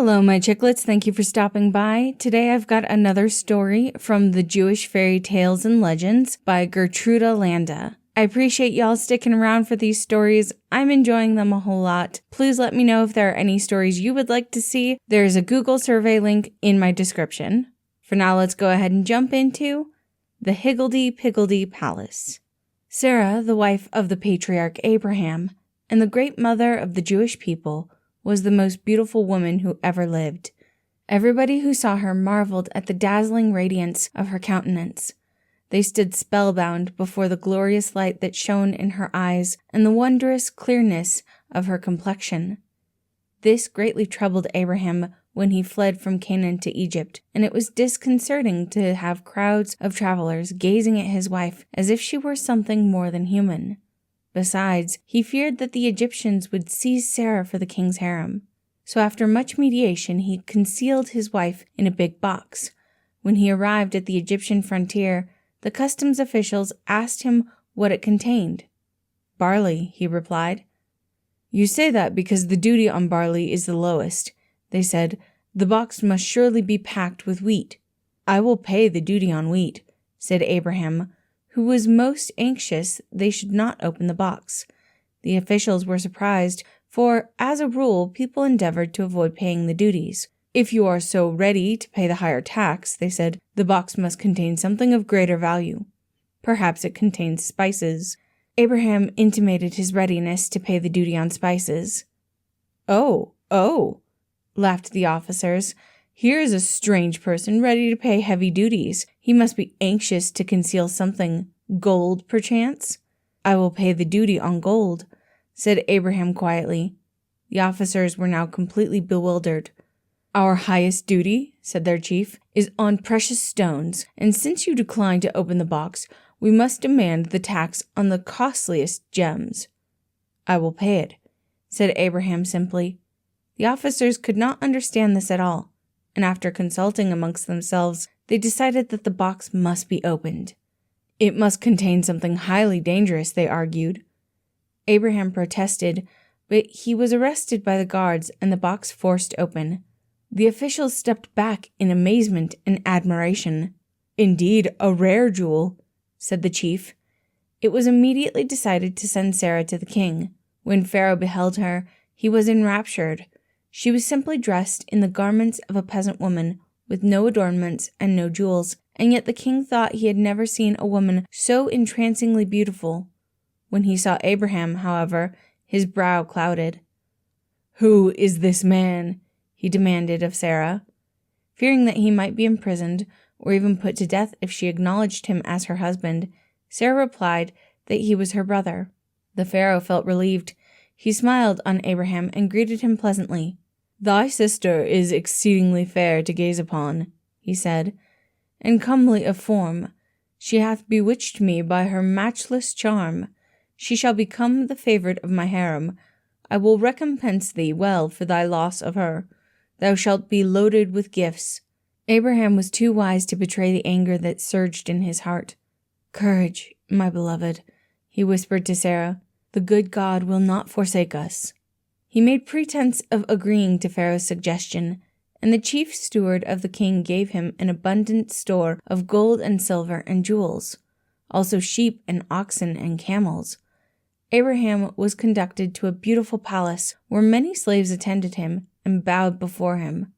Hello, my chicklets. Thank you for stopping by. Today I've got another story from the Jewish Fairy Tales and Legends by Gertrude Landa. I appreciate y'all sticking around for these stories. I'm enjoying them a whole lot. Please let me know if there are any stories you would like to see. There's a Google survey link in my description. For now, let's go ahead and jump into the Higgledy Piggledy Palace. Sarah, the wife of the patriarch Abraham, and the great mother of the Jewish people, was the most beautiful woman who ever lived. Everybody who saw her marveled at the dazzling radiance of her countenance. They stood spellbound before the glorious light that shone in her eyes and the wondrous clearness of her complexion. This greatly troubled Abraham when he fled from Canaan to Egypt, and it was disconcerting to have crowds of travelers gazing at his wife as if she were something more than human. Besides, he feared that the Egyptians would seize Sarah for the king's harem. So after much mediation, he concealed his wife in a big box. When he arrived at the Egyptian frontier, the customs officials asked him what it contained. "Barley," he replied. "You say that because the duty on barley is the lowest," they said. "The box must surely be packed with wheat." "I will pay the duty on wheat," said Abraham, who was most anxious they should not open the box. The officials were surprised, for, as a rule, people endeavored to avoid paying the duties. "If you are so ready to pay the higher tax," they said, "the box must contain something of greater value. Perhaps it contains spices." Abraham intimated his readiness to pay the duty on spices. Oh, laughed the officers. "Here is a strange person ready to pay heavy duties. He must be anxious to conceal something. Gold, perchance?" "I will pay the duty on gold," said Abraham quietly. The officers were now completely bewildered. "Our highest duty," said their chief, "is on precious stones, and since you decline to open the box, we must demand the tax on the costliest gems." "I will pay it," said Abraham simply. The officers could not understand this at all, and after consulting amongst themselves, they decided that the box must be opened. It must contain something highly dangerous, they argued. Abraham protested, but he was arrested by the guards and the box forced open. The officials stepped back in amazement and admiration. "Indeed, a rare jewel," said the chief. It was immediately decided to send Sarah to the king. When Pharaoh beheld her, he was enraptured. She was simply dressed in the garments of a peasant woman, with no adornments and no jewels, and yet the king thought he had never seen a woman so entrancingly beautiful. When he saw Abraham, however, his brow clouded. "Who is this man?" he demanded of Sarah. Fearing that he might be imprisoned, or even put to death if she acknowledged him as her husband, Sarah replied that he was her brother. The Pharaoh felt relieved. He smiled on Abraham and greeted him pleasantly. "Thy sister is exceedingly fair to gaze upon," he said, "and comely of form. She hath bewitched me by her matchless charm. She shall become the favorite of my harem. I will recompense thee well for thy loss of her. Thou shalt be loaded with gifts." Abraham was too wise to betray the anger that surged in his heart. "Courage, my beloved," he whispered to Sarah. "The good God will not forsake us." He made pretense of agreeing to Pharaoh's suggestion, and the chief steward of the king gave him an abundant store of gold and silver and jewels, also sheep and oxen and camels. Abraham was conducted to a beautiful palace where many slaves attended him and bowed before him.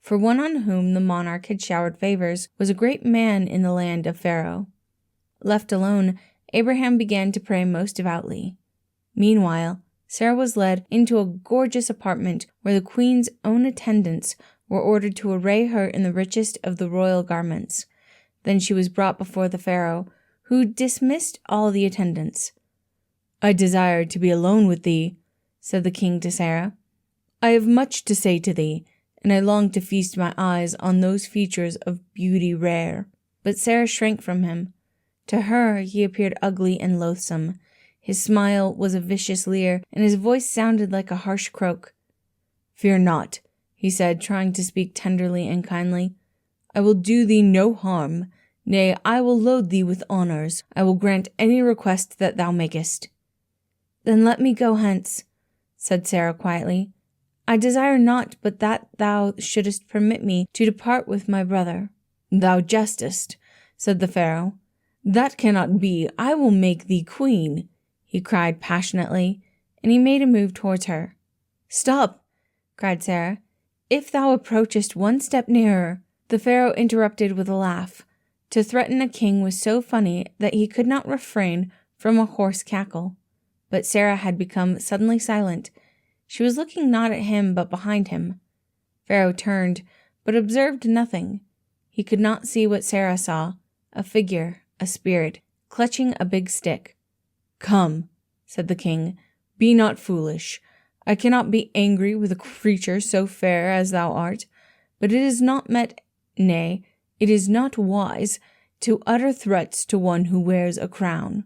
For one on whom the monarch had showered favors was a great man in the land of Pharaoh. Left alone, Abraham began to pray most devoutly. Meanwhile, Sarah was led into a gorgeous apartment where the queen's own attendants were ordered to array her in the richest of the royal garments. Then she was brought before the Pharaoh, who dismissed all the attendants. "I desired to be alone with thee," said the king to Sarah. "I have much to say to thee, and I long to feast my eyes on those features of beauty rare." But Sarah shrank from him. To her he appeared ugly and loathsome. His smile was a vicious leer, and his voice sounded like a harsh croak. "Fear not," he said, trying to speak tenderly and kindly. "I will do thee no harm. Nay, I will load thee with honors. I will grant any request that thou makest." "Then let me go hence," said Sarah quietly. I desire not but that thou shouldest permit me to depart with my brother." "Thou jestest," said the Pharaoh. "That cannot be. I will make thee queen," he cried passionately, and he made a move towards her. "Stop!" cried Sarah. "If thou approachest one step nearer—" The Pharaoh interrupted with a laugh. To threaten a king was so funny that he could not refrain from a hoarse cackle. But Sarah had become suddenly silent. She was looking not at him but behind him. Pharaoh turned, but observed nothing. He could not see what Sarah saw, a figure, a spirit, clutching a big stick. "Come," said the king, "be not foolish. I cannot be angry with a creature so fair as thou art, but it is not nay, it is not wise to utter threats to one who wears a crown."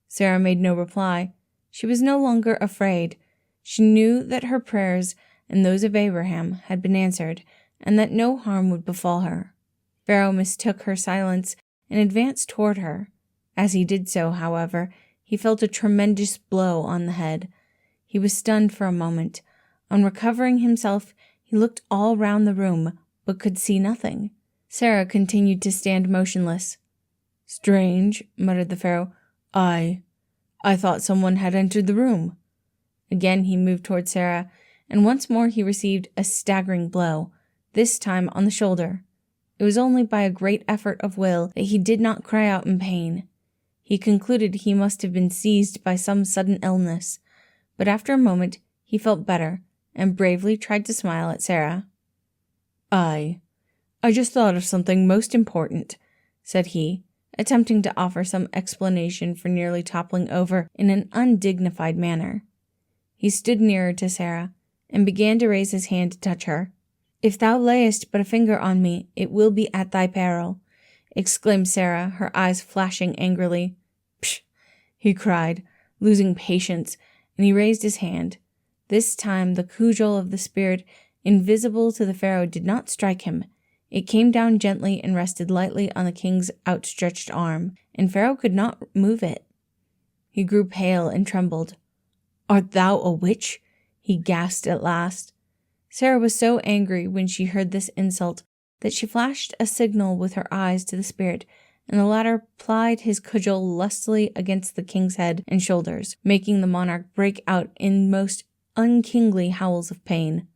Sarah made no reply. She was no longer afraid. She knew that her prayers and those of Abraham had been answered, and that no harm would befall her. Pharaoh mistook her silence and advanced toward her. As he did so, however, he felt a tremendous blow on the head. He was stunned for a moment. On recovering himself, he looked all round the room, but could see nothing. Sarah continued to stand motionless. "Strange," muttered the Pharaoh. I thought someone had entered the room." Again he moved toward Sarah, and once more he received a staggering blow, this time on the shoulder. It was only by a great effort of will that he did not cry out in pain. He concluded he must have been seized by some sudden illness, but after a moment he felt better, and bravely tried to smile at Sarah. I just thought of something most important," said he, attempting to offer some explanation for nearly toppling over in an undignified manner. He stood nearer to Sarah, and began to raise his hand to touch her. "If thou layest but a finger on me, it will be at thy peril," exclaimed Sarah, her eyes flashing angrily. "Psh!" he cried, losing patience, and he raised his hand. This time the cudgel of the spirit, invisible to the Pharaoh, did not strike him. It came down gently and rested lightly on the king's outstretched arm, and Pharaoh could not move it. He grew pale and trembled. "Art thou a witch?" he gasped at last. Sarah was so angry when she heard this insult that she flashed a signal with her eyes to the spirit, and the latter plied his cudgel lustily against the king's head and shoulders, making the monarch break out in most unkingly howls of pain.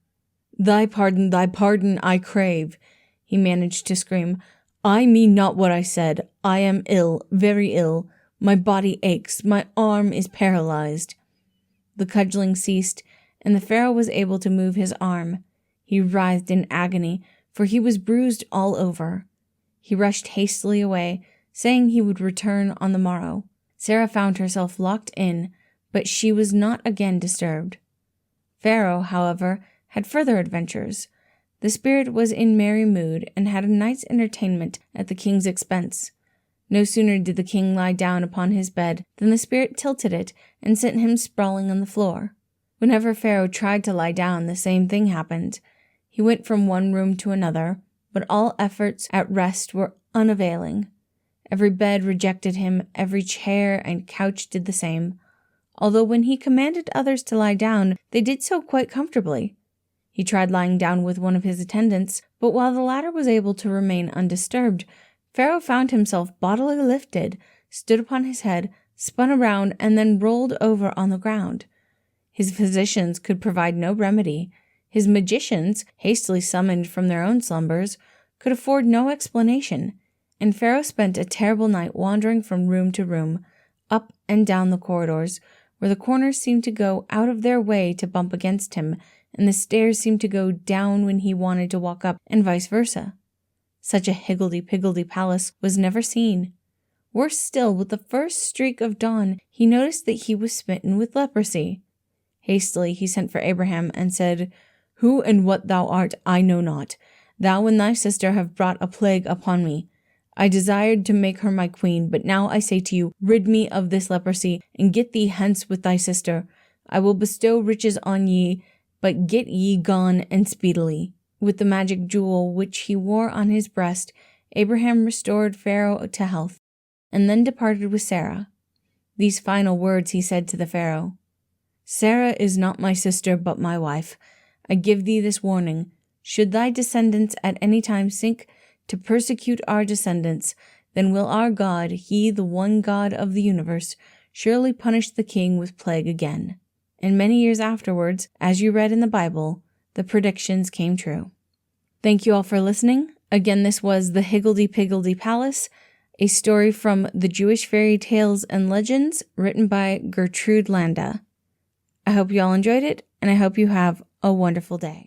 Thy pardon, I crave," he managed to scream. "I mean not what I said. I am ill, very ill. My body aches. My arm is paralyzed." The cudgeling ceased, and the Pharaoh was able to move his arm. He writhed in agony, for he was bruised all over. He rushed hastily away, saying he would return on the morrow. Sarah found herself locked in, but she was not again disturbed. Pharaoh, however, had further adventures. The spirit was in merry mood and had a night's entertainment at the king's expense. No sooner did the king lie down upon his bed than the spirit tilted it and sent him sprawling on the floor. Whenever Pharaoh tried to lie down, the same thing happened. He went from one room to another, but all efforts at rest were unavailing. Every bed rejected him, every chair and couch did the same, although when he commanded others to lie down, they did so quite comfortably. He tried lying down with one of his attendants, but while the latter was able to remain undisturbed, Pharaoh found himself bodily lifted, stood upon his head, spun around, and then rolled over on the ground. His physicians could provide no remedy. His magicians, hastily summoned from their own slumbers, could afford no explanation, and Pharaoh spent a terrible night wandering from room to room, up and down the corridors, where the corners seemed to go out of their way to bump against him, and the stairs seemed to go down when he wanted to walk up, and vice versa. Such a higgledy-piggledy palace was never seen. Worse still, with the first streak of dawn, he noticed that he was smitten with leprosy. Hastily he sent for Abraham and said, "Who and what thou art, I know not. Thou and thy sister have brought a plague upon me. I desired to make her my queen, but now I say to you, rid me of this leprosy, and get thee hence with thy sister. I will bestow riches on ye, but get ye gone and speedily." With the magic jewel which he wore on his breast, Abraham restored Pharaoh to health, and then departed with Sarah. These final words he said to the Pharaoh: "Sarah is not my sister, but my wife. I give thee this warning. Should thy descendants at any time sink to persecute our descendants, then will our God, he the one God of the universe, surely punish the king with plague again. And many years afterwards, as you read in the Bible, the predictions came true. Thank you all for listening. Again, this was The Higgledy Piggledy Palace, a story from the Jewish Fairy Tales and Legends written by Gertrude Landa. I hope you all enjoyed it, and I hope you have a wonderful day.